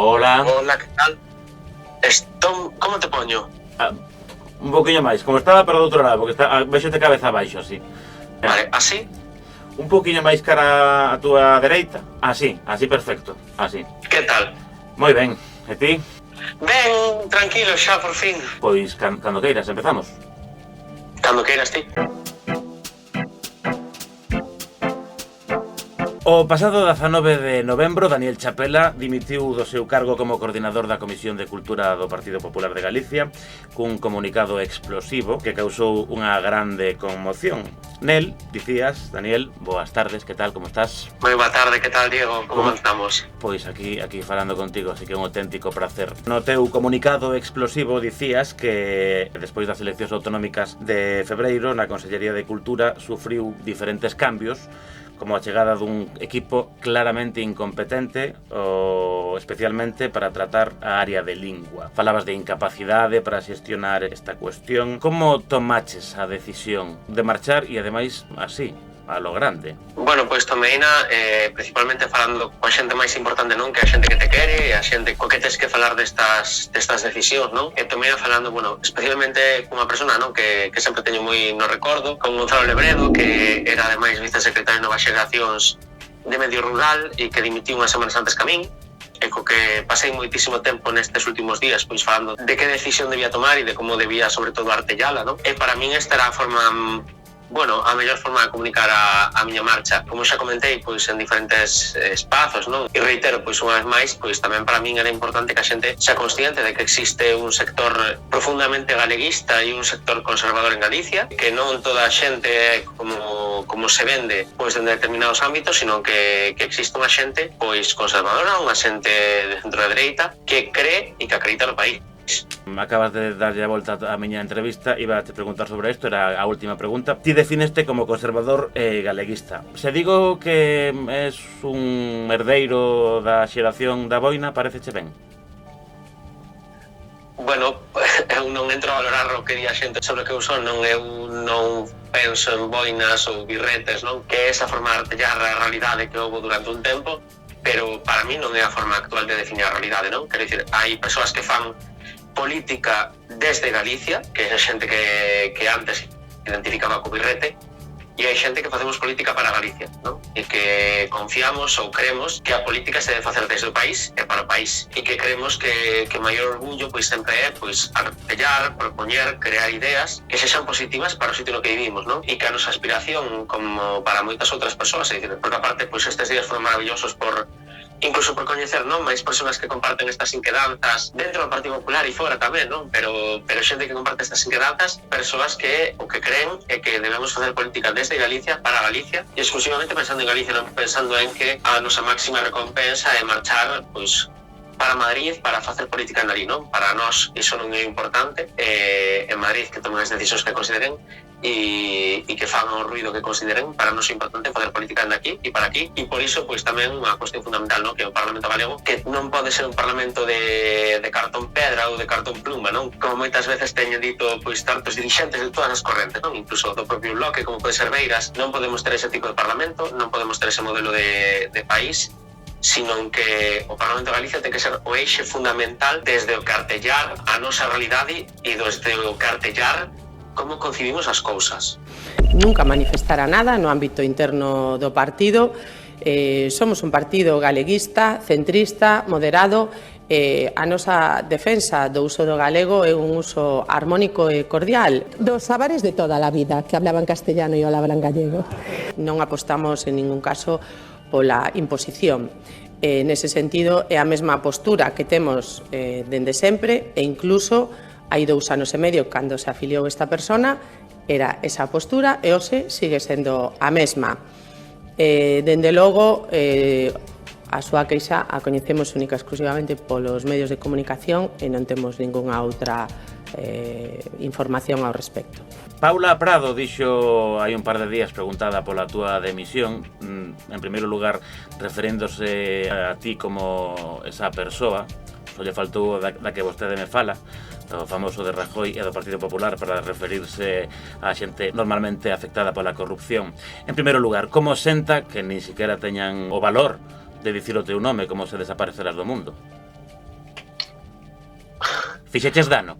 Hola. Hola, que tal? Como te poño? Un poquinho máis, como estaba pero do outro lado, porque vexo de cabeza abaixo, así. Vale, así? Un poquinho máis cara a túa dereita. Así perfecto, así. Que tal? Moi ben, e ti? Ben, tranquilo xa, por fin. Pois cando queiras, empezamos. Cando queiras ti. O pasado 19 de novembro, Daniel Chapela dimitiu do seu cargo como coordinador da Comisión de Cultura do Partido Popular de Galicia cun comunicado explosivo que causou unha grande conmoción. Nel, dicías, Daniel, boas tardes, que tal, como estás? Moi boa tarde, que tal, Diego? Como estamos? Pois aquí falando contigo, así que é un auténtico placer. No teu comunicado explosivo dicías que despois das eleccións autonómicas de febreiro na Consellería de Cultura sufriu diferentes cambios, como a chegada dun equipo claramente incompetente ou especialmente para tratar a área de lingua. Falabas de incapacidade para xestionar esta cuestión. Como tomaches a decisión de marchar e ademais así, a lo grande? Bueno, pois tomeina principalmente falando coa xente máis importante, non? Que a xente que te quere e a xente co que tes que falar destas decisións, non? E tomeina falando, bueno, especialmente cunha persona, non? Que sempre teño moi no recordo, con Gonzalo Lebredo, que era ademais vicesecretario de Novas Xeracións de Medio Rural e que dimitiu unhas semanas antes que a min, e co que pasei moitísimo tempo nestes últimos días pois falando de que decisión debía tomar e de como debía, sobre todo, artellala, non? E para min esta era a forma... Bueno, a mellor forma de comunicar a miña marcha. Como xa comentei, pois en diferentes espazos, non? E reitero, pois unha vez máis, pois tamén para min era importante que a xente xa consciente de que existe un sector profundamente galeguista e un sector conservador en Galicia, que non toda a xente é como se vende pois en determinados ámbitos, sino que existe unha xente pois conservadora, unha xente de centro de dereita que cree e que acredita no país. Acabas de darlle a volta a miña entrevista, iba a te preguntar sobre isto, era a última pregunta. Ti defineste como conservador e galeguista. Se digo que es un herdeiro da xeración da boina, pareceche ben? Bueno, eu non entro a valorar o que di a xente sobre o que eu son, non, eu non penso en boinas ou birretes, non? Que é esa forma de artellar a realidade que houve durante un tempo, pero para mí non é a forma actual de definir a realidade, non? Quero dicir, hai persoas que fan política desde Galicia, que é xente que antes identificaba co birrete, e hai xente que facemos política para Galicia, non? E que confiamos ou creemos que a política se debe facer desde o país e para o país, e que creemos que o maior orgullo pois sempre é pois artellar, propoñer, crear ideas que sexan positivas para o sitio no que vivimos, non? E que a nosa aspiración, como para moitas outras persoas, é dicir, porque aparte pois estes días foron maravillosos incluso por coñecer, non, máis persoas que comparten estas inquedanzas dentro do Partido Popular e fora tamén, non? Pero xente que comparte estas inquedanzas, persoas que o que creen é que debemos facer política desde Galicia para Galicia e exclusivamente pensando en Galicia, non pensando en que a nosa máxima recompensa é marchar, pois, para Madrid para facer política en Madrid, non? Para nós iso non é importante, en Madrid que tomen as decisións que consideren e que fagan o ruido que consideren. Para nós é importante facer política en aquí e para aquí, e por iso pois tamén unha cuestión fundamental, non? Que o Parlamento Galego, que non pode ser un Parlamento de cartón pedra ou de cartón pluma, non? Como moitas veces teñen dito pois tantos dirixentes de todas as correntes, non? Incluso do propio Bloque, como pode ser Beiras, non podemos ter ese tipo de Parlamento, non podemos ter ese modelo de país, sino que o Parlamento de Galicia ten que ser o eixe fundamental desde o cartellar a nosa realidade e desde o cartellar como concibimos as cousas. Nunca manifestara nada no ámbito interno do partido. Somos un partido galeguista, centrista, moderado. A nosa defensa do uso do galego é un uso armónico e cordial. Dos sabares de toda a vida, que hablaban castellano e hablaban gallego. Non apostamos en ningún caso pola imposición. Nese sentido, é a mesma postura que temos dende sempre e incluso hai 2 anos e medio, cando se afiliou esta persona, era esa postura e hoxe sigue sendo a mesma. Dende logo, a súa queixa a coñecemos única e exclusivamente polos medios de comunicación e non temos ningunha outra información ao respecto. Paula Prado dixo hai un par de días, preguntada pola túa demisión, en primeiro lugar referéndose a ti como esa persoa, só lle faltou da que vostede me fala, o famoso de Rajoy e do Partido Popular para referirse a xente normalmente afectada pola corrupción. En primeiro lugar, como senta que nin siquiera teñan o valor de dicir o teu nome como se desaparecerás do mundo? Fixeches dano?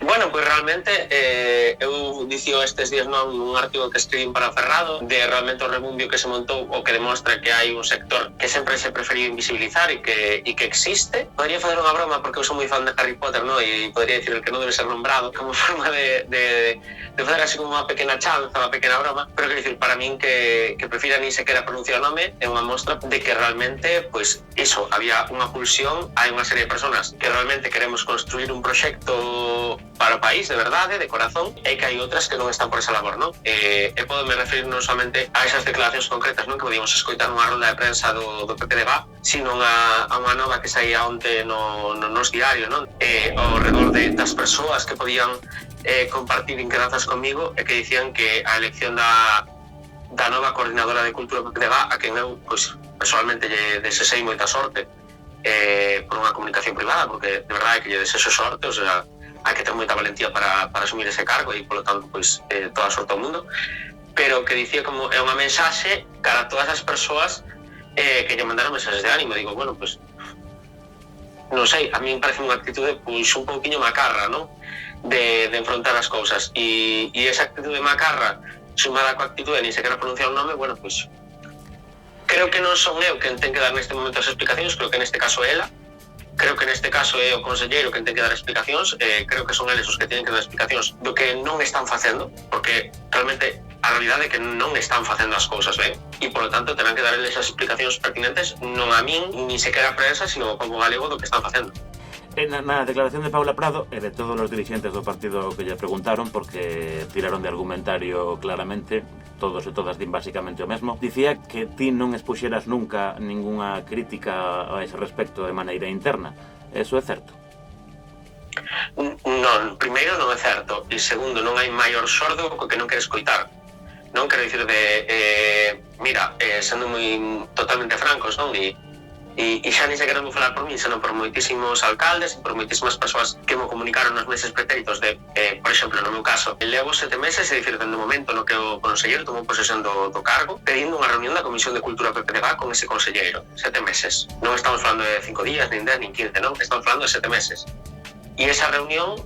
Bueno, pois realmente eu dicio estes días nun artigo que escribín para Ferrado de realmente o rebumbio que se montou o que demostra que hai un sector que sempre se preferiu invisibilizar e que existe. Podría facer unha broma porque eu sou moi fan de Harry Potter, ¿no? E podría dicir el que non debe ser nombrado como forma de facer así como unha pequena chanza, unha pequena broma, pero quero dicir, para min que prefira ni sequera pronunciar o nome é unha mostra de que realmente, pois, iso, había unha pulsión, hai unha serie de personas que realmente queremos construir un proxecto para o país, de verdade, de corazón, e que hai outras que non están por esa labor, non? E podeme referir non somente a esas declaracións concretas, non? Que podíamos escoitar nunha ronda de prensa do PPDB, sino a unha nova que saía onte nos diarios, non? Ao redor das persoas que podían compartir inquedanzas comigo e que dicían que a elección da nova coordinadora de cultura do PPDB, a quen eu, pois, personalmente lle desexei moita sorte por unha comunicación privada, porque de verdade que lle desexo sorte, o sea, hai que ter moita valentía para asumir ese cargo e, polo tanto, pois, toda a sorte ao mundo, pero que dicía como é unha mensaxe cara a todas as persoas que lle mandaron mensaxes de ánimo. Digo, bueno, pois, non sei, a mí me parece unha actitude pois un pouquiño macarra, non? De enfrontar as cousas, e esa actitude macarra sumada coa actitude de ni sequera pronunciar o nome, bueno, pois, creo que non son eu quen ten que dar neste momento as explicacións, creo que neste caso é ela. Creo que neste caso é o conselleiro quen ten que dar explicacións, creo que son eles os que teñen que dar explicacións do que non están facendo, porque realmente a realidade é que non están facendo as cousas ben, e polo tanto terán que dar eles as explicacións pertinentes non a min, ni sequera a prensa, sino ao pobo galego do que están facendo. Na declaración de Paula Prado e de todos os dirigentes do partido que lle preguntaron, porque tiraron de argumentario claramente, todos e todas din basicamente o mesmo, dicía que ti non expuxeras nunca ningunha crítica a ese respecto de maneira interna. Eso é certo? Non, primeiro non é certo, e segundo, non hai maior sordo co que non quere escoitar. Non quero dicir mira, sendo moi totalmente francos, non? E xa ni sequera vou falar por mí, senón por moitísimos alcaldes e por moitísimas persoas que me comunicaron nos meses pretéritos de, por exemplo, no meu caso, levo 7 meses, é dicir, dende o momento no que o conselleiro tomou posesión do cargo, pedindo unha reunión da Comisión de Cultura PPDB con ese conselleiro. 7 meses. Non estamos falando de 5 días, nin 10, nin 15, non? Estamos falando de 7 meses. E esa reunión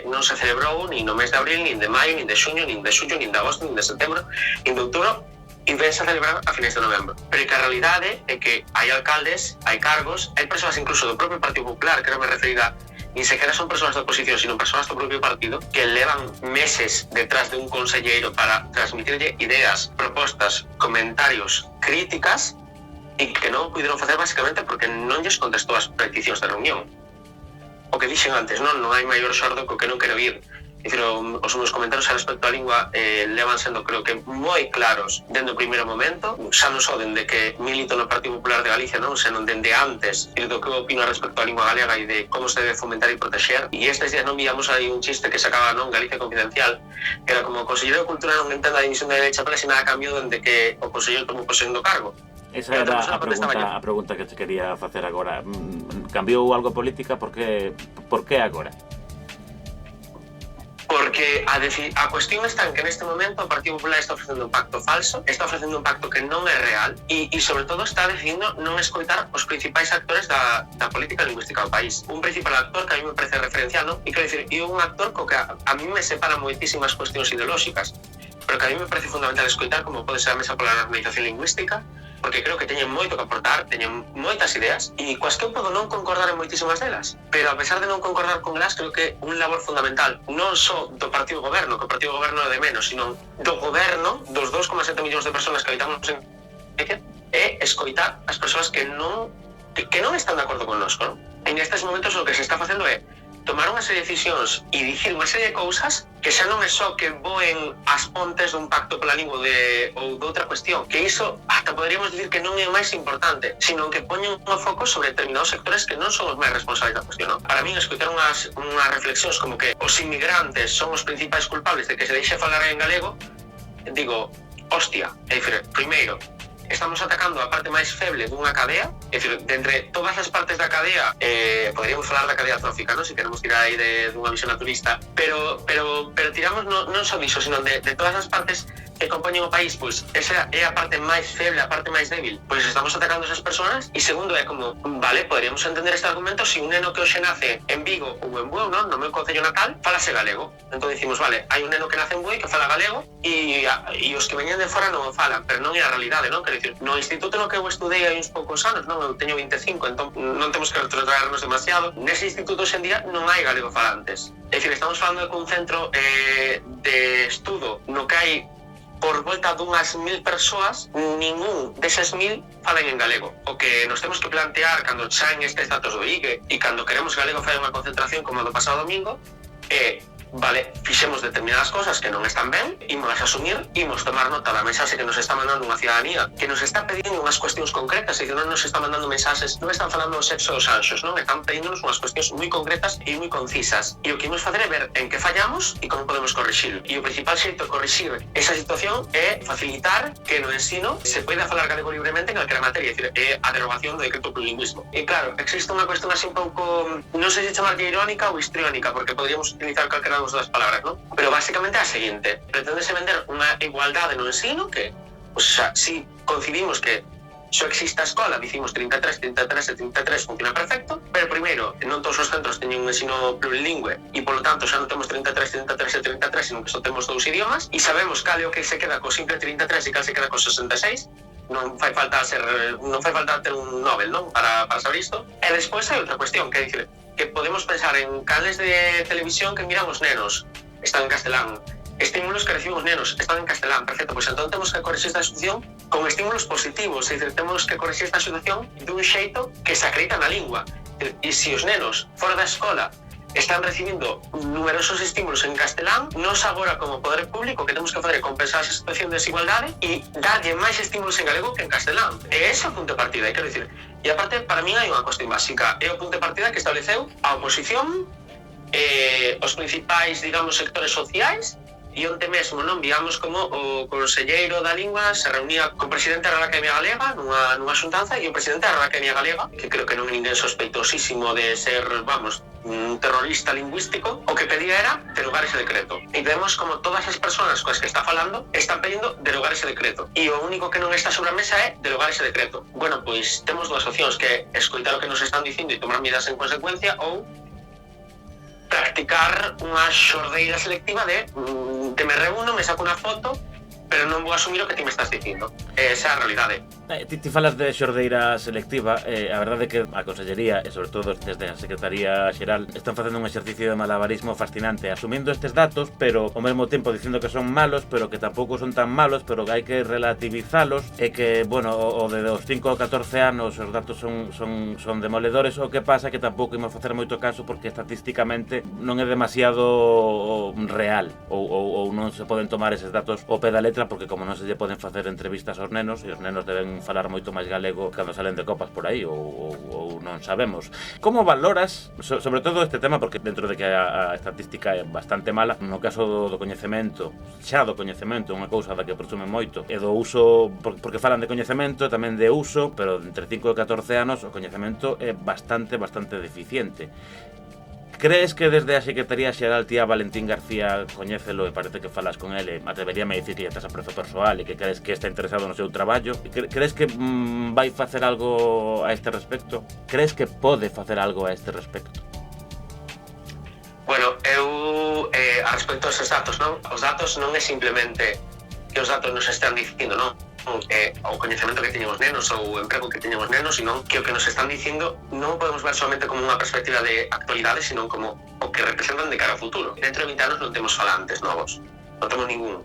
non se celebrou nin no mes de abril, nin de maio, nin de xuño, nin de xullo, nin de agosto, nin de setembro, nin de outubro, e vense a celebrar a finais de novembro. Pero que a realidade é que hai alcaldes, hai cargos, hai persoas incluso do propio Partido Popular, que non me referir a ni sequera son persoas da oposición, sino persoas do propio partido, que levan meses detrás de un conselleiro para transmitirlle ideas, propostas, comentarios, críticas, e que non puderon facer basicamente porque non lles contestou as peticións de reunión. O que dixen antes, non hai maior sordo co que non quero vir. É dicir, os meus comentarios a respecto á lingua levan sendo, creo que, moi claros dende o primeiro momento, xa non só dende que milito no Partido Popular de Galicia, non, senón dende antes, do que eu opino a respecto á lingua galega e de como se debe fomentar e protexer. E estes días non víamos aí un chiste que sacaba, non, Galicia Confidencial, que era como o conselleiro de Cultura non entende a dimisión de Derecha Presa e nada cambiou dende que o conselleiro tomou posesión do cargo. Esa era a pregunta que te quería facer agora. Cambiou algo a política? Por que agora? Porque a cuestión está en que neste momento o Partido Popular está ofrecendo un pacto falso, está ofrecendo un pacto que non é real e sobre todo está decidindo non escoitar os principais actores da política lingüística do país. Un principal actor que a mí me parece referencial, non? E quero dicir, é un actor co que a mí me separa moitísimas cuestións ideolóxicas, pero que a mí me parece fundamental escoitar, como pode ser a Mesa pola Normalización Lingüística, porque creo que teñen moito que aportar, teñen moitas ideas e coas que eu podo non concordar en moitísimas delas, pero a pesar de non concordar con elas, creo que un labor fundamental non só do Partido Goberno, que o Partido Goberno é de menos, sino do Goberno, dos 2,7 millóns de persoas que habitamos en Galicia, é escoitar as persoas que non están de acordo connosco, non? E nestes momentos o que se está facendo é tomar unha serie de decisións e dicir unha serie de cousas que xa non é só que voen as pontes dun pacto pola lingua ou de outra cuestión, que iso hasta poderíamos dicir que non é o máis importante, sino que poñen un foco sobre determinados sectores que non son os máis responsables da cuestión, non? Para min, escoitar unhas reflexións como que os inmigrantes son os principais culpables de que se deixe falar en galego, digo, hostia, é dicir, primeiro, estamos atacando a parte máis feble dunha cadea, é dicir, de entre todas as partes da cadea, poderíamos falar da cadea trófica, non? Se queremos tirar aí dunha visión naturista, pero tiramos non só diso, sino de todas as partes que compoñen o país, pois esa é a parte máis feble, a parte máis débil, pois estamos atacando esas persoas. E segundo é como, vale, poderíamos entender este argumento se un neno que hoxe nace en Vigo ou en Bueu, non? No meu concello natal, falase galego. Entón dicimos, vale, hai un neno que nace en Bueu que fala galego e os que veñen de fora non o falan, pero non é a realidade, non? Quer dicir, no instituto no que eu estudei hai uns poucos anos, non? Eu teño 25, entón non temos que retrotraernos demasiado. Nese instituto hoxe en día non hai galego falantes. É dicir, estamos falando de un centro de estudo no que hai por volta dunhas 1000 persoas, ningún deses 1000 falan en galego. O que nos temos que plantear cando saen estes datos do IGE e cando queremos galego fai unha concentración como do pasado domingo é, vale, fixemos determinadas cosas que non están ben, imos asumir, imos tomar nota da mensaxe que nos está mandando unha ciudadanía que nos está pedindo unhas cuestións concretas e que non nos está mandando mensaxes, non están falando do sexo dos anxos, non? Están pedíndonos unhas cuestións moi concretas e moi concisas. E o que imos facer é ver en que fallamos e como podemos corrixir. E o principal xeito de corrixir esa situación é facilitar que no ensino se poida falar galego libremente en calquera materia, é dicir, é a derogación do decreto plurilingüismo. E claro, existe unha cuestión así un pouco, non sei se chamarlle irónica ou histriónica, porque poderíamos utilizar calquera das palabras, ¿no? Pero básicamente é a seguinte: pretendese vender unha igualdade no ensino que, pues, si coincidimos que só existe a escola, dicimos 33 e 33 funciona perfecto, pero primeiro, non todos os centros teñen un ensino plurilingüe e, polo tanto, xa non temos 33 e 33, sino que só temos 2 idiomas e sabemos cal é o que se queda co simple 33 e cal se queda co 66. Non fai falta ter un Nobel, non? Para saber isto. E despois hai outra cuestión, que é dicir, que podemos pensar en canales de televisión que miran os nenos, están en castelán, estímulos que recibimos nenos, están en castelán, perfecto, pois entón temos que corrixir esta situación con estímulos positivos, é dicir, temos que corrixir esta situación dun xeito que se acredita na lingua. E se os nenos fora da escola están recibindo numerosos estímulos en castelán, nos agora como poder público que temos que fazer é compensar esa situación de desigualdade e darlle máis estímulos en galego que en castelán. E ese é o punto de partida, quero dicir. E aparte, para mí hai unha cuestión básica, é o punto de partida que estableceu a oposición, os principais, digamos, sectores sociais, e onte mesmo, non, víamos como o conselleiro da lingua se reunía co presidente da Academia Galega nunha xuntanza, e o presidente da Academia Galega, que creo que non é ninguén sospeitosísimo de ser, vamos, un terrorista lingüístico, o que pedía era derogar ese decreto. E vemos como todas as persoas coas que está falando están pedindo derogar ese decreto. E o único que non está sobre a mesa é derogar ese decreto. Bueno, pois temos dúas opcións, que é escoitar o que nos están dicindo e tomar medidas en consecuencia, ou practicar unha xordeira selectiva de me reúno, me saco unha foto, pero non vou asumir o que ti me estás dicindo. Esa é a realidade. Ti falas de xordeira selectiva, a verdade é que a Consellería, e sobre todo desde a Secretaría Xeral, están facendo un exercicio de malabarismo fascinante, asumindo estes datos, pero ao mesmo tempo dicindo que son malos, pero que tampouco son tan malos, pero que hai que relativizalos, e que, bueno, o de os 5 ou 14 anos os datos son demoledores, o que pasa que tampouco imos facer moito caso porque estatísticamente non é demasiado real, ou non se poden tomar eses datos ao pé da letra, porque como non se lle poden facer entrevistas aos nenos, e os nenos deben falar moito máis galego cando salen de copas por aí, ou non sabemos. Como valoras, sobre todo este tema, porque dentro de que a estatística é bastante mala, no caso do coñecemento, xa do coñecemento, unha cousa da que presumen moito, e do uso, porque falan de coñecemento, tamén de uso, pero entre 5 e 14 anos o coñecemento é bastante deficiente. Crees que desde a Secretaría Xeral tía Valentín García coñécelo e parece que falas con ele, atreveríame a dicir que lle tes aprezo persoal e que crees que está interesado no seu traballo? Crees que vai facer algo a este respecto? Crees que pode facer algo a este respecto? Bueno, eu a respecto aos datos, non? Os datos non é simplemente que os datos nos están dicindo, non? O coñecemento que teñen os nenos ou o emprego que teñen os nenos, sino que o que nos están dicindo non podemos ver solamente como unha perspectiva de actualidade, sino como o que representan de cara ao futuro. Dentro de 20 anos non temos falantes novos, non temos ningún.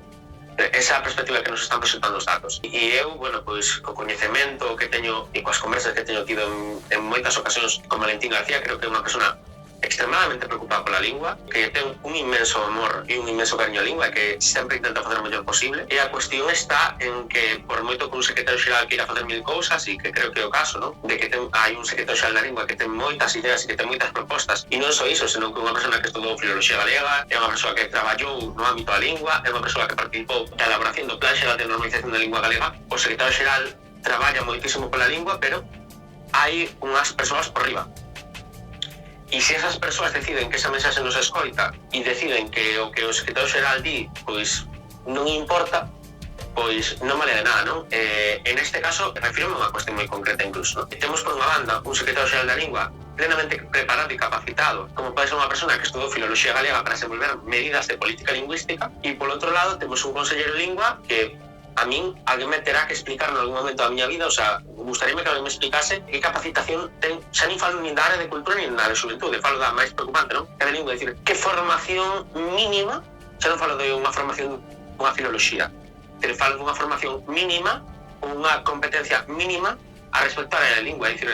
Esa é a perspectiva que nos están presentando os datos. E eu, bueno, pois, co coñecemento que teño e coas conversas que teño tido en moitas ocasións con Valentín García, creo que é unha persona extremadamente preocupada pola lingua, que ten un inmenso amor e un inmenso cariño á lingua, que sempre intenta facer o mellor posible. E a cuestión está en que, por moito que un secretario xeral queira facer mil cousas, e que creo que é o caso, non? De que hai un secretario xeral da lingua que ten moitas ideas e que ten moitas propostas, e non só iso, senón que é unha persona que estudou filoloxía galega, é unha persoa que traballou no ámbito da lingua, é unha persoa que participou da elaboración do Plan Xeral de Normalización da Lingua Galega. O secretario xeral traballa moitísimo pola lingua, pero hai unhas persoas por riba. E se esas persoas deciden que esa mensaxe nos escoita e deciden que o que o secretario xeral di, pois non importa, pois non vale de nada, non? En este caso, refiro a unha cuestión moi concreta incluso, non? Temos por unha banda un secretario xeral da lingua plenamente preparado e capacitado, como pode ser unha persona que estudou filoloxía galega para desenvolver medidas de política lingüística, e polo outro lado temos un conselleiro de lingua que a min alguén me terá que explicar en algún momento da miña vida, o sea, gustaríame que alguén me explicase que capacitación ten, xa nin falo nin da área de cultura nin da de xuventude, falo da máis preocupante, non? Que a de lingua, é dicir, que formación mínima, xa non falo de unha formación, unha filoloxía, pero falo dunha formación mínima, unha competencia mínima a respecto á área de lingua, é dicir,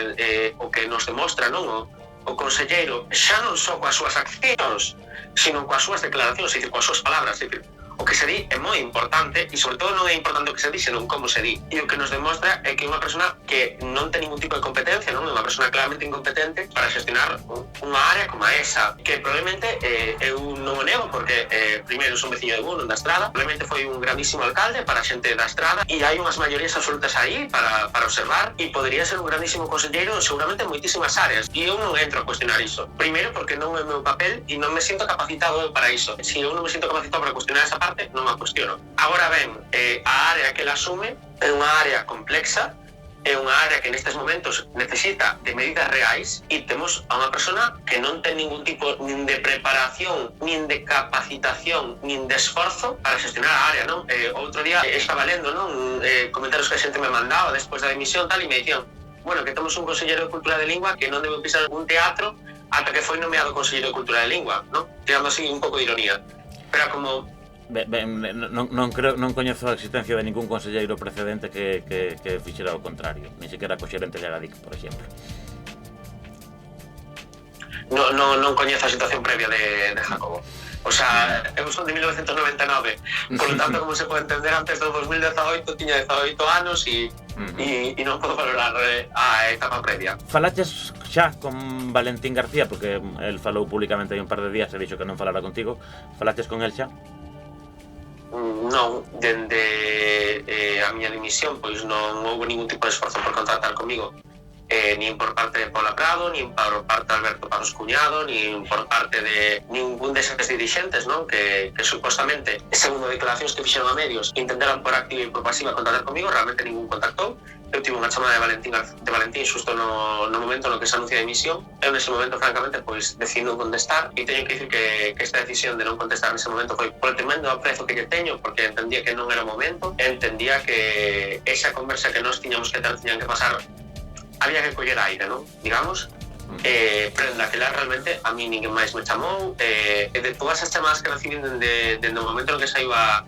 o que nos demostra, non? O conselleiro, xa non só coas súas accións, sino coas súas declaracións, é dicir, coas súas palabras, é dicir, o que se di é moi importante e sobre todo non é importante o que se di, senón como se di. E o que nos demostra é que é unha persona que non ten ningún tipo de competencia, non? É unha persona claramente incompetente para gestionar unha área como esa, que probablemente eu non o nego porque primeiro son veciño de Buno, da Estrada, probablemente foi un grandísimo alcalde para a xente da Estrada e hai unhas maiorías absolutas aí para observar e podería ser un grandísimo conselleiro seguramente en moitísimas áreas e eu non entro a cuestionar iso. Primeiro porque non é o meu papel e non me sinto capacitado para iso. Se eu non me sinto capacitado para cuestionar esa parte, non a cuestiono. Agora ben, a área que ela asume é unha área complexa, é unha área que nestes momentos necesita de medidas reais e temos a unha persona que non ten ningún tipo nin de preparación, nin de capacitación, nin de esforzo para gestionar a área, non? Outro día estaba lendo, non? Comentarios que a xente me mandaba despois da dimisión tal e me dicían, bueno, que temos un conselleiro de Cultura de Lingua que non debe pisar un teatro ata que foi nomeado conselleiro de Cultura de Lingua, non? Tirando así un pouco de ironía. Pero como non coñezo a existencia de ningún conselleiro precedente que fixera o contrario, ni sequera co xerente de Agadic, por exemplo. Non coñezo a situación previa de Jacobo. O sea, eu son de 1999, por lo tanto, como se pode entender, antes do 2018 tiña 18 anos e non podo valorar a etapa previa. Falaches xa con Valentín García, porque el falou públicamente hai un par de días e dixo que non falara contigo. Falaches con el xa? Non, dende a miña dimisión, pois non houve ningún tipo de esforzo por contactar comigo, nin por parte de Paula Prado, nin por parte de Alberto Pazos Cuñado, nin por parte de ningún deses dirixentes, non? Que supostamente, segundo declaracións que fixeron a medios, intentaron por activa e por pasiva contactar comigo, realmente ningún contactou. Eu tive unha chamada de Valentín xusto no momento no que se anuncia a dimisión. Eu nese momento, francamente, pois decido non contestar e teño que dicir que esta decisión de non contestar nese momento foi por o tremendo aprezo que lle teño, porque entendía que non era o momento, entendía que esa conversa que nós tiñamos que ter tiñan que pasar, había que coller aire, non? Digamos, pero en daquela realmente a mí ninguén máis me chamou, e de todas as chamadas que recibí dende o momento no que saiu a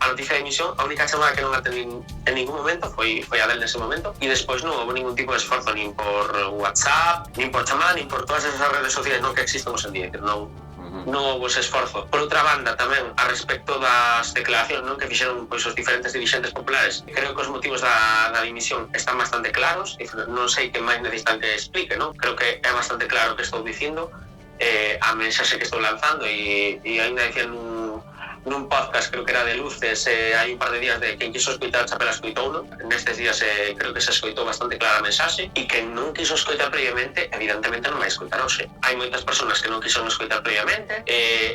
noticia de dimisión, a única chamada que non atendí en ningún momento foi a del nese momento e despois non houve ningún tipo de esforzo nin por WhatsApp, nin por chamada, nin por todas esas redes sociais non que existen hoxe en día, non houve ese esforzo. Por outra banda, tamén, a respecto das declaracións, non, que fixeron pois os diferentes dirixentes populares, creo que os motivos da dimisión están bastante claros, non sei que máis necesitan que explique, non? Creo que é bastante claro o que estou dicindo, a mensaxe que estou lanzando e ainda decían nun podcast, creo que era de Luces, hai un par de días de quen quiso escoitar Chapela escoitouno. Nestes días creo que se escoitou bastante clara a mensaxe e quen non quiso escoitar previamente, evidentemente non vai escoitar hoxe. Hai moitas persoas que non quiso escoitar previamente,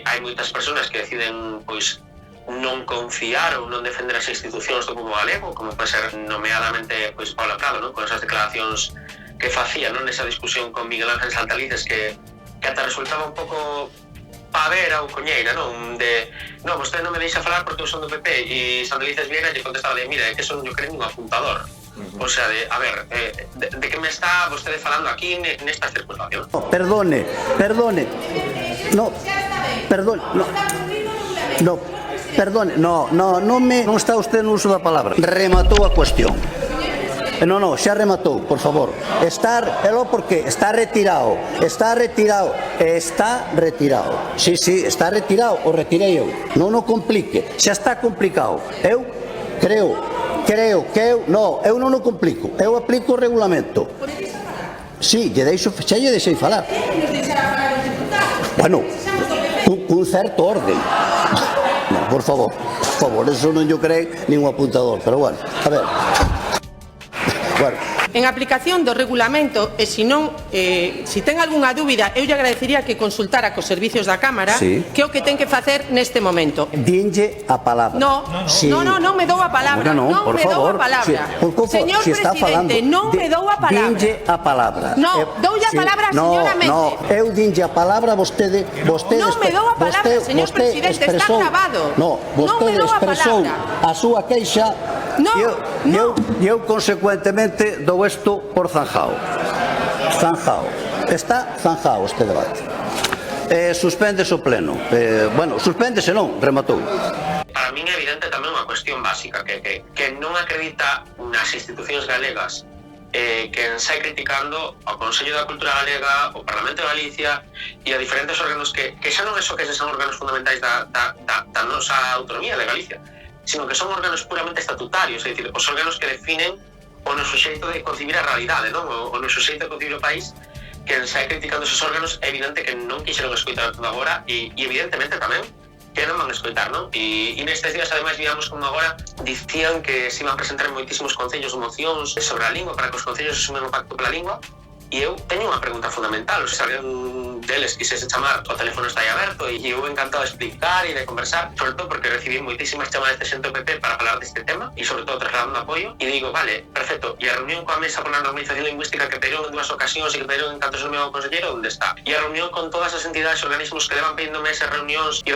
hai moitas persoas que deciden pois non confiar ou non defender as institucións do pobo galego, como pode ser nomeadamente pois Paula Prado, non? Con esas declaracións que facía, non, nesa discusión con Miguel Ángel Santalices que ata resultaba un pouco pavera ou coñeira, non? Non, vostede non me deixa falar porque eu son do PP e Santalices Vieira lle contestaba de, mira, é que son yo creo un apuntador. O sea, a ver, de que me está vostede falando aquí nestas circunstancias? Perdone. No, perdone, no, perdone, non está usted no uso da palabra. Rematou a cuestión. No, xa rematou, por favor. Porque está retirado. Sí, está retirado, o retirei eu. Non o complique, xa está complicado. Eu creo que eu non o complico. Eu aplico o regulamento. Sí, xa lle deixei falar. Bueno, cun certo orden. No, por favor, eso non yo creo nin un apuntador, pero bueno, a ver. Bueno. En aplicación do regulamento, e se non, se ten algunha dúbida, eu lle agradecería que consultara cos servicios da Cámara, sí, que é o que ten que facer neste momento. Dinlle a palabra. No, sí. non me dou a palabra. Bueno, non por me favor, dou a palabra. si Señor presidente, non me dou a palabra. Dinlle a palabra. No, doulle a palabra señoramente. No, eu dinlle a palabra vostede non me dou a palabra, señor presidente, está grabado. No, vostede expresou a súa queixa. E eu consecuentemente dou isto por zanjao. Está zanjao este debate. Suspéndese o pleno. Bueno, suspéndese non, rematou. Para min é evidente tamén unha cuestión básica que non acredita nas institucións galegas que sai criticando ao Consello da Cultura Galega, o Parlamento de Galicia e a diferentes órganos que xa non é só que son órganos fundamentais da nosa autonomía de Galicia, sino que son órganos puramente estatutarios, é dicir, os órganos que definen o noso xeito de concibir a realidade, non? O noso xeito de concibir o país, que sai criticando esos órganos, é evidente que non quixeron escoitar todo agora e evidentemente tamén que non van escoitar, non? E nestes días, ademais, digamos como agora, dicían que se iban a presentar moitísimos concellos mocións sobre a lingua para que os concellos asumen o pacto pola lingua. E eu teño unha pregunta fundamental, se alguén deles quisese chamar, o teléfono está aí aberto e eu encantado de explicar e de conversar, sobre todo porque recibí moitísimas chamadas de xente do PP para falar deste tema e sobre todo trasladando apoio e digo, vale, perfecto, e a reunión coa mesa pola normalización lingüística que pediron en 2 ocasións e que pediron en canto se meu conselleiro, onde está? E a reunión con todas as entidades e organismos que levan pedindo meses reunións,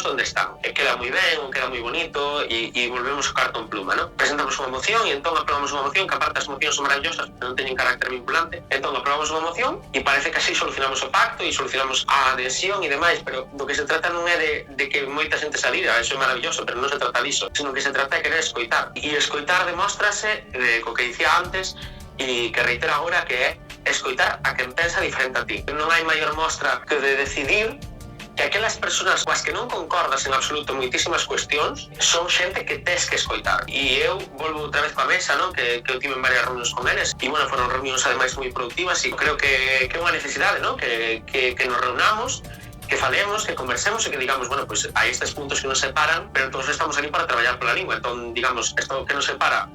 onde están? E queda moi ben, queda moi bonito e volvemos ao cartón pluma, non? Presentamos unha moción e entón aprobamos unha moción que aparte as mocións son maravillosas, non teñen carácter vinculante, entón aprobamos unha moción e parece que así solucionamos o pacto e solucionamos a adhesión e demais, pero do que se trata non é de que moita xente salida, eso é maravilloso, pero non se trata diso, sino que se trata de querer escoitar, e escoitar demóstrase co que dicía antes e que reitero agora, que é escoitar a quen pensa diferente a ti. Non hai maior mostra que de decidir que aquelas persoas coas que non concordas en absoluto moitísimas cuestións son xente que tes que escoitar. E eu volvo outra vez coa mesa, non? Que eu tive en varias reunións con eles e, bueno, foron reunións ademais moi productivas e creo que é unha necesidade, non? Que nos reunamos, que falemos, que conversemos e que digamos, bueno, pues hai estes puntos que nos separan, pero todos estamos ali para traballar pola lingua. Entón, digamos, isto que nos separa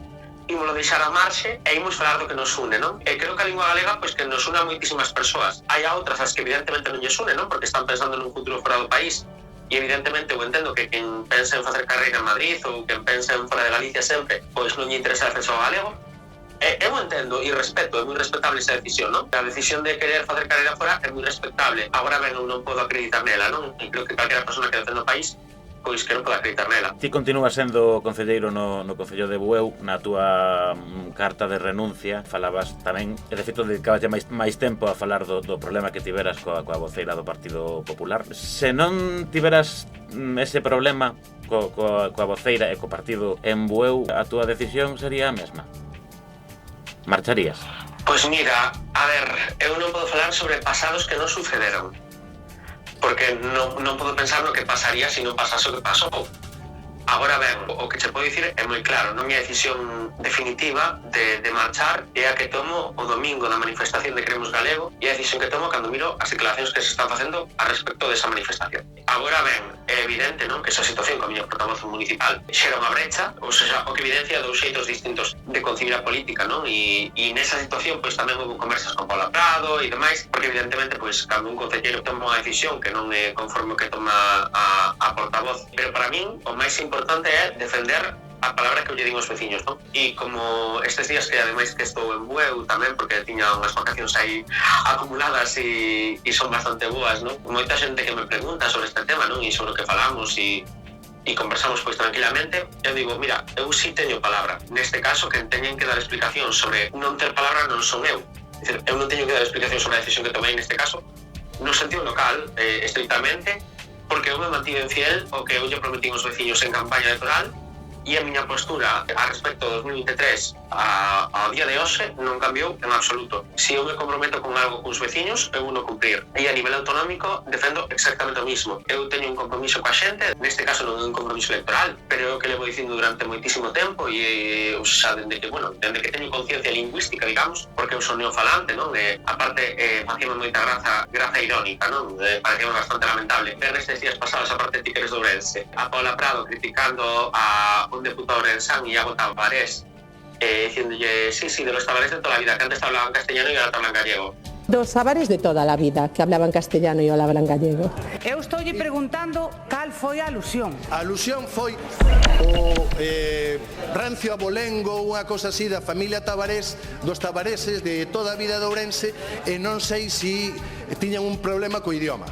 ímolo deixar a marxe e imos falar do que nos une, non? E creo que a lingua galega, pois, que nos une a moitísimas persoas. Hai a outras as que evidentemente non lles une, non? Porque están pensando nun futuro fora do país e evidentemente eu entendo que quen pensa en facer carreira en Madrid ou quen pensa en fora de Galicia sempre, pois non lle interesa a defensa do galego. Eu entendo e respeto, é moi respetable esa decisión, non? A decisión de querer facer carreira fora é moi respetable. Agora ben, eu non podo acreditar nela, non? E creo que calquera persona que defende o país pois que non pode acreditar nela. Ti continúas sendo concelleiro no Concello de Bueu. Na túa carta de renuncia falabas tamén, e de feito dedicabas máis tempo a falar do problema que tiveras coa voceira do Partido Popular. Se non tiveras ese problema coa voceira e co partido en Bueu, a túa decisión sería a mesma? Marcharías? Pois mira, a ver, eu non podo falar sobre pasados que non sucederon, porque non podo pensar no que pasaría se non pasase o que pasou. Agora ben, o que che podo dicir é moi claro, non é a decisión definitiva de marchar, é a que tomo o domingo da manifestación de Queremos Galego e a decisión que tomo cando miro as declaracións que se están facendo a respecto desa manifestación. Agora ben, é evidente, non, que esa situación con a miña portavoz municipal xera unha brecha, ou seja, o que evidencia dous xeitos distintos de concibir a política, non? E nesa situación, pois tamén houve conversas con Paula Prado e demais, porque evidentemente, pois, cando un concelleiro toma unha decisión que non é conforme o que toma a portavoz, pero para min o máis importante é defender a palabra que eu lle din aos veciños, non? E como estes días que ademais que estou en Bueu tamén, porque tiña unhas vacacións aí acumuladas e son bastante boas, non? Moita xente que me pregunta sobre este tema, non? E sobre o que falamos e conversamos pois tranquilamente, eu digo, mira, eu sí teño palabra. Neste caso, quen teñen que dar explicación sobre non ter palabra non son eu. É dicir, eu non teño que dar explicación sobre a decisión que tomei neste caso, no sentido local, estrictamente, porque eu me mantive fiel ao que eu lle prometí aos veciños en campaña electoral e a miña postura a respecto do 2023 ao día de hoxe non cambiou en absoluto. Se eu me comprometo con algo cuns veciños, eu non cumprir. E a nivel autonómico defendo exactamente o mismo. Eu teño un compromiso coa xente, neste caso non é un compromiso electoral, pero é o que levo dicindo durante moitísimo tempo e xa dende que teño conciencia lingüística, digamos, porque eu son neofalante, non? Aparte, facíame moita graza irónica, non? Parecíame bastante lamentable ver nestes días pasados a parte de Tíqueres de Ourense a Paula Prado criticando a un deputado ourensán, Iago Tavares, diciéndolle, sí, de los tabares de toda la vida, que antes hablaban castellano y ahora te hablan gallego. Dos Tavares de toda la vida, que hablaban castellano e hablaban gallego. Eu estou lle preguntando cal foi a alusión. A alusión foi o rancio abolengo, unha cosa así da familia Tabarés, dos tavareses de toda a vida de Ourense, e non sei se tiñan un problema co idioma.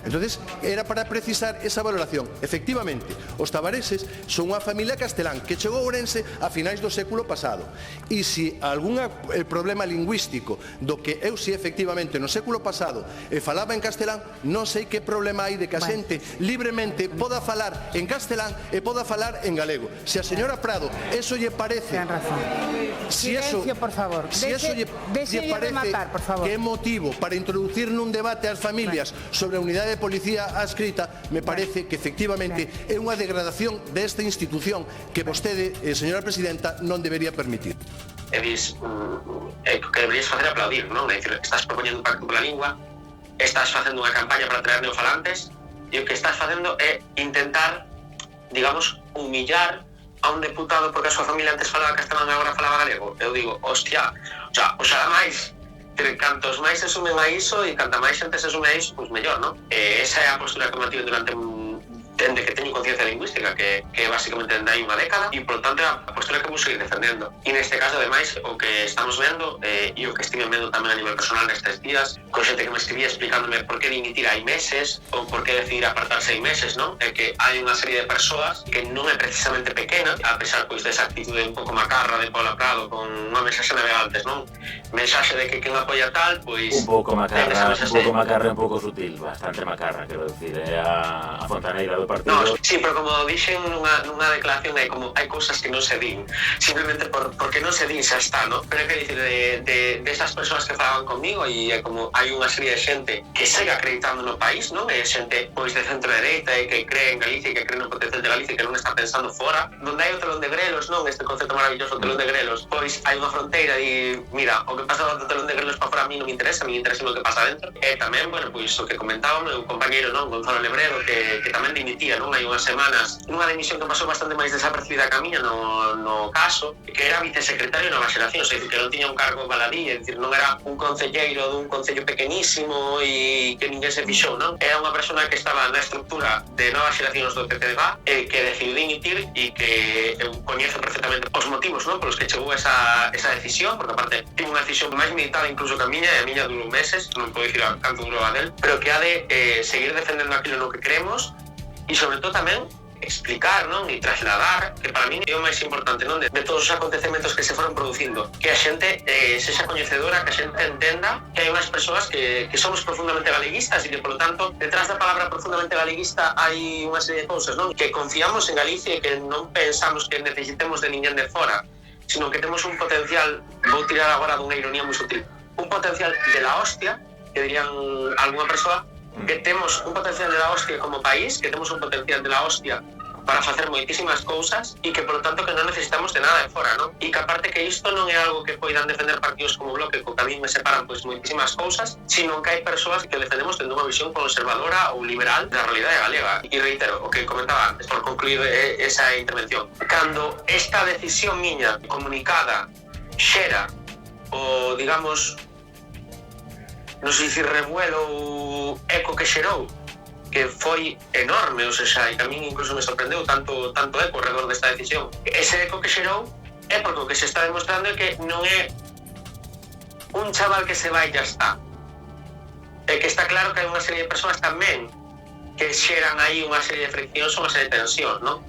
Entonces, era para precisar esa valoración. Efectivamente, os tavareses son unha familia castelán que chegou a Ourense a finais do século pasado. E se algún problema lingüístico do que eu si efectivamente no século pasado falaba en castelán, non sei que problema hai de que a xente libremente poda falar en castelán e poda falar en galego. Se a señora Prado eso lle parece... Ten razón. Silencio, por favor. Si eso lle parece rematar, por favor. que é motivo para introducir nun debate ás familias sobre a unidade de policía adscrita, me parece que efectivamente é unha degradación desta institución que vostede, señora presidenta, non debería permitir. E dis, que deberías facer aplaudir, non? É dicir, estás propoñendo un pacto pola lingua, estás facendo unha campaña para traer neofalantes, e o que estás facendo é intentar, digamos, humillar a un deputado porque a súa familia antes falaba castelán e agora falaba galego. Eu digo, hostia, oxalá máis, cantos máis se sumen a iso e canta máis xente se sume a iso, pois mellor, non? Esa é a postura que mantive durante dende que teño conciencia lingüística, que basicamente dende hai unha década, e, por tanto, é a postura que vou seguir defendendo. E neste caso, ademais, o que estamos vendo, e o que estive vendo tamén a nivel personal nestes días, con xente que me escribía explicándome por que dimitir hai meses, ou por que decidir apartar 6 meses, non? É que hai unha serie de persoas que non é precisamente pequena, a pesar, pois, desa actitude un pouco macarra de Paula Prado, con unha mensaxe navegantes, non? Mensaxe de que quen apoia tal, pois... Un pouco macarra, un pouco sutil, bastante macarra, quero decir, é a fontaneira do partido. No, sí, pero como dixen nunha declaración, hai cousas que non se din, simplemente porque non se din xa está, non? Pero é que dicir, de esas persoas que falaban comigo, e como hai unha serie de xente que segue acreditando no país, non? É xente, pois, de centro-dereita e que cree en Galicia e que cree no potencial de Galicia e que non está pensando fora, donde hai o telón de grelos, non? Este concepto maravilloso, telón de grelos, pois hai unha fronteira e, mira, o que pasa do telón de grelos para fora a mí non me interesa, o que pasa dentro. E tamén, bueno, pois o que comentaba o meu compañeiro, non? Gonzalo Lebredo, que tamén dimitía, non? Hai unhas semanas, nunha dimisión que pasou bastante máis desapercibida que a miña no caso, que era vicesecretario de Nova Xeración, é dicir, que non tiña un cargo baladí, é dicir, non era un concelleiro dun concello pequenísimo e que ninguén se fixou, non? Era unha persona que estaba na estructura de Nova Xeracións do PPDG e que decidiu dimitir e que eu coñezo perfectamente os motivos, non? Polos que chegou esa decisión, porque aparte tivo unha decisión máis meditada incluso que a miña, e a miña durou meses, non podo dicir canto durou a del, pero que ha de seguir defendendo aquilo no que creemos e sobre todo tamén explicar, non? E trasladar, que para mí é o máis importante, non? De todos os acontecementos que se foron producindo, que a xente sexa coñecedora, que a xente entenda que hai unhas persoas que somos profundamente galeguistas e que, polo tanto, detrás da palabra profundamente galeguista hai unha serie de cousas, non? Que confiamos en Galicia e que non pensamos que necesitemos de ninguén de fora, sino que temos un potencial, vou tirar agora dunha ironía moi sutil, un potencial de la hostia, que dirían algunha persoa, que temos un potencial de la hostia como país, que temos un potencial de la hostia para facer moitísimas cousas e que, polo tanto, que non necesitamos de nada de fora, non? E que, aparte, que isto non é algo que poidan defender partidos como Bloque, co que a mí me separan, pois, moitísimas cousas, sino que hai persoas que defendemos tendo unha visión conservadora ou liberal da realidade galega. E reitero, o que comentaba antes, por concluir esa intervención. Cando esta decisión miña comunicada xera o, digamos, non sei dicir revuelo ou eco que xerou, que foi enorme, ou seja, e que a mí incluso me sorprendeu tanto eco alrededor desta decisión. Ese eco que xerou é porque o que se está demostrando é que non é un chaval que se vai e ya está. É que está claro que hai unha serie de persoas tamén que xeran aí unha serie de friccións ou unha serie de tensións, non?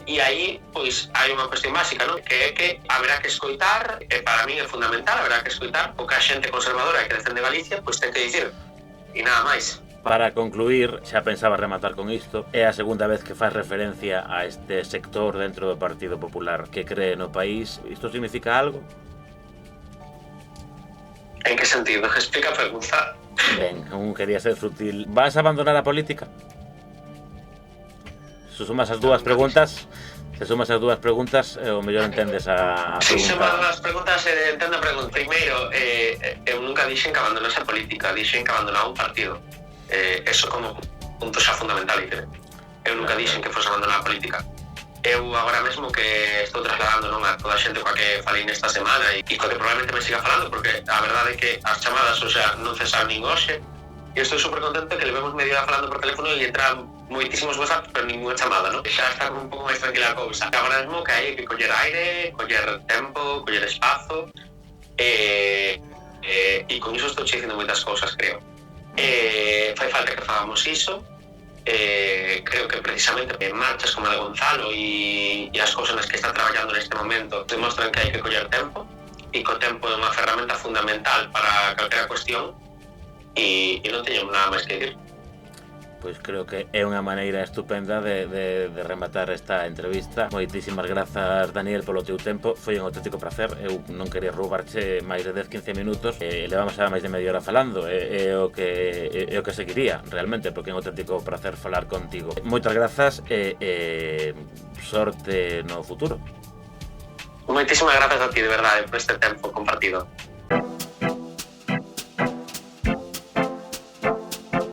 E aí, pois, hai unha cuestión básica, non? Que é que haberá que escoitar, e para mí é fundamental, haberá que escoitar o que a xente conservadora que defende Galicia, pois ten que dicir, e nada máis. Para concluir, xa pensaba rematar con isto, é a segunda vez que faz referencia a este sector dentro do Partido Popular que cree no país. Isto significa algo? En que sentido? Explica a pregunta. Ben, non quería ser sutil. Vas a abandonar a política? Se sumas as dúas preguntas, o mellor entendes a pregunta. Se sumas as preguntas, entendo a pregunta. Primeiro, eu nunca dixen que abandonase a política, dixen que abandonaba un partido. Eso como punto xa fundamental, eu nunca dixen que fose abandonar a política. eu agora mesmo que estou trasladando non a toda a xente coa que falei nesta semana e coa que probablemente me siga falando, porque a verdade é que as chamadas, o sea, non cesaron nin hoxe, e estou super contento que levemos media hora falando por teléfono e entran moitísimos WhatsApp, pero ninguna chamada, non? Xa está como un pouco máis tranquila a cousa. Agora mesmo que hai que coller aire, coller tempo, coller espazo, e con iso estou dicindo moitas cousas, creo. Fai falta que fagamos iso. Creo que precisamente marchas como a de Gonzalo e as cousas nas que está traballando neste momento demostran que hai que coller tempo, e que o tempo é unha ferramenta fundamental para calquera cuestión, e non teño nada máis que dicir. Pois creo que é unha maneira estupenda de rematar esta entrevista. Moitísimas grazas, Daniel, polo teu tempo. Foi un auténtico placer. Eu non quería roubarche máis de 10-15 minutos. Levamos xa máis de media hora falando. É o que seguiría, realmente, porque é un auténtico placer falar contigo. Moitas grazas e sorte no futuro. Moitísimas grazas a ti, de verdade, por este tempo compartido.